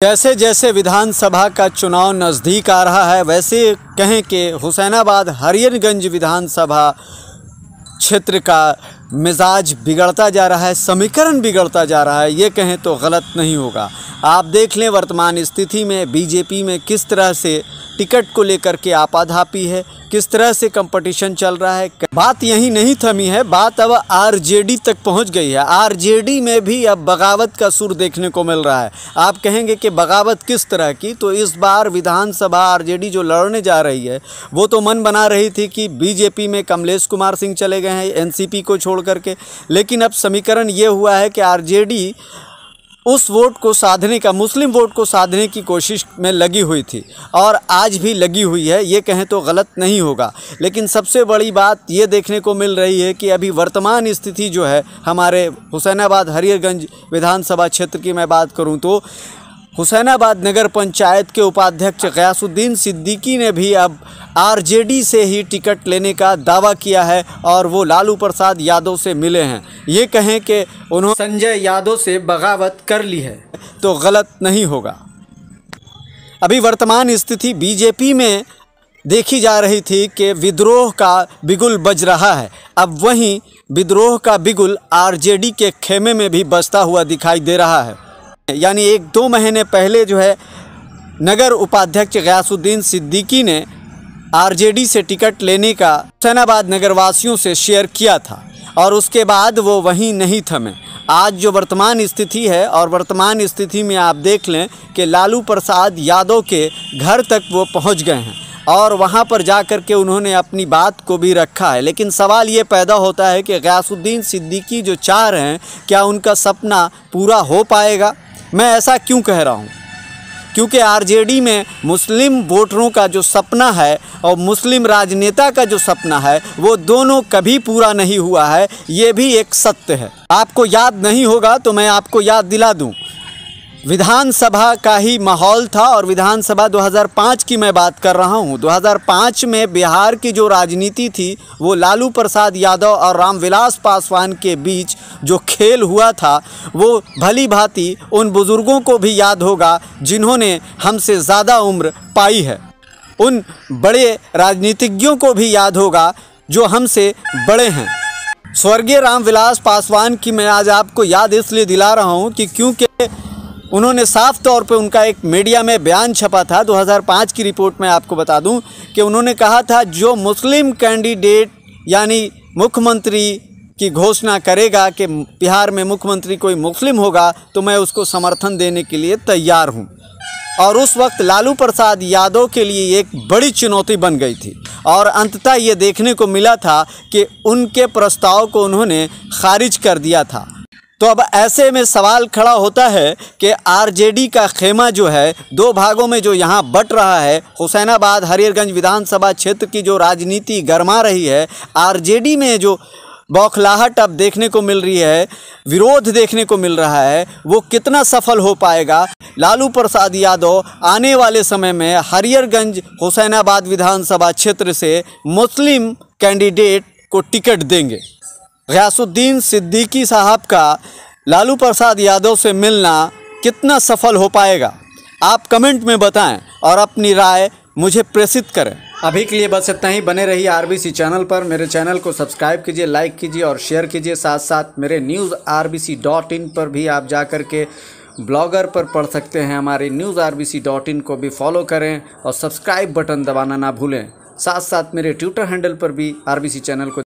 जैसे जैसे विधानसभा का चुनाव नज़दीक आ रहा है, वैसे कहें कि हुसैनाबाद हरियरगंज विधानसभा क्षेत्र का मिजाज बिगड़ता जा रहा है, समीकरण बिगड़ता जा रहा है। ये कहें तो गलत नहीं होगा। आप देख लें वर्तमान स्थिति में बीजेपी में किस तरह से टिकट को लेकर के आपाधापी है, किस तरह से कंपटीशन चल रहा है। बात यही नहीं थमी है, बात अब आरजेडी तक पहुंच गई है। आरजेडी में भी अब बगावत का सुर देखने को मिल रहा है। आप कहेंगे कि बगावत किस तरह की, तो इस बार विधानसभा आरजेडी जो लड़ने जा रही है वो तो मन बना रही थी कि बीजेपी में कमलेश कुमार सिंह चले गए हैं एनसीपी को छोड़ करके, लेकिन अब समीकरण ये हुआ है कि आरजेडी उस वोट को साधने का, मुस्लिम वोट को साधने की कोशिश में लगी हुई थी और आज भी लगी हुई है। ये कहें तो गलत नहीं होगा। लेकिन सबसे बड़ी बात ये देखने को मिल रही है कि अभी वर्तमान स्थिति जो है हमारे हुसैनाबाद हरियरगंज विधानसभा क्षेत्र की मैं बात करूं तो हुसैनाबाद नगर पंचायत के उपाध्यक्ष गयासुद्दीन सिद्दीकी ने भी अब आरजेडी से ही टिकट लेने का दावा किया है और वो लालू प्रसाद यादव से मिले हैं। ये कहें कि उन्होंने संजय यादव से बगावत कर ली है तो गलत नहीं होगा। अभी वर्तमान स्थिति बीजेपी में देखी जा रही थी कि विद्रोह का बिगुल बज रहा है, अब वहीं विद्रोह का बिगुल आरजेडी के खेमे में भी बजता हुआ दिखाई दे रहा है। यानी 1-2 महीने पहले जो है नगर उपाध्यक्ष गयासुद्दीन सिद्दीकी ने आरजेडी से टिकट लेने का हुसैनाबाद नगरवासियों से शेयर किया था और उसके बाद वो वहीं नहीं थमे। आज जो वर्तमान स्थिति है और वर्तमान स्थिति में आप देख लें कि लालू प्रसाद यादव के घर तक वो पहुंच गए हैं और वहां पर जा कर के उन्होंने अपनी बात को भी रखा है। लेकिन सवाल ये पैदा होता है कि गयासुद्दीन सिद्दीकी जो चाह रहे हैं, क्या उनका सपना पूरा हो पाएगा? मैं ऐसा क्यों कह रहा हूँ? क्योंकि आरजेडी में मुस्लिम वोटरों का जो सपना है और मुस्लिम राजनेता का जो सपना है वो दोनों कभी पूरा नहीं हुआ है। ये भी एक सत्य है। आपको याद नहीं होगा तो मैं आपको याद दिला दूं, विधानसभा का ही माहौल था और विधानसभा 2005 की मैं बात कर रहा हूँ। 2005 में बिहार की जो राजनीति थी वो लालू प्रसाद यादव और रामविलास पासवान के बीच जो खेल हुआ था वो भली भांति उन बुज़ुर्गों को भी याद होगा जिन्होंने हमसे ज़्यादा उम्र पाई है, उन बड़े राजनीतिज्ञों को भी याद होगा जो हमसे बड़े हैं। स्वर्गीय रामविलास पासवान की मैं आज आपको याद इसलिए दिला रहा हूँ कि क्योंकि उन्होंने साफ तौर पे उनका एक मीडिया में बयान छपा था 2005 की रिपोर्ट में। आपको बता दूं कि उन्होंने कहा था जो मुस्लिम कैंडिडेट यानी मुख्यमंत्री की घोषणा करेगा कि बिहार में मुख्यमंत्री कोई मुस्लिम होगा तो मैं उसको समर्थन देने के लिए तैयार हूं। और उस वक्त लालू प्रसाद यादव के लिए एक बड़ी चुनौती बन गई थी और अंततः ये देखने को मिला था कि उनके प्रस्ताव को उन्होंने खारिज कर दिया था। तो अब ऐसे में सवाल खड़ा होता है कि आरजेडी का खेमा जो है 2 भागों में जो यहाँ बट रहा है, हुसैनाबाद हरियरगंज विधानसभा क्षेत्र की जो राजनीति गरमा रही है, आरजेडी में जो बौखलाहट अब देखने को मिल रही है, विरोध देखने को मिल रहा है, वो कितना सफल हो पाएगा? लालू प्रसाद यादव आने वाले समय में हरियरगंज हुसैनाबाद विधानसभा क्षेत्र से मुस्लिम कैंडिडेट को टिकट देंगे। गयासुद्दीन सिद्दीकी साहब का लालू प्रसाद यादव से मिलना कितना सफल हो पाएगा? आप कमेंट में बताएं और अपनी राय मुझे प्रेषित करें। अभी के लिए बस इतना ही। बने रहिए आरबीसी चैनल पर। मेरे चैनल को सब्सक्राइब कीजिए, लाइक कीजिए और शेयर कीजिए। साथ साथ मेरे newsrbc.in पर भी आप जा कर के ब्लॉगर पर पढ़ सकते हैं। हमारे newsrbc.in को भी फॉलो करें और सब्सक्राइब बटन दबाना ना भूलें। साथ साथ मेरे ट्विटर हैंडल पर भी आरबीसी चैनल को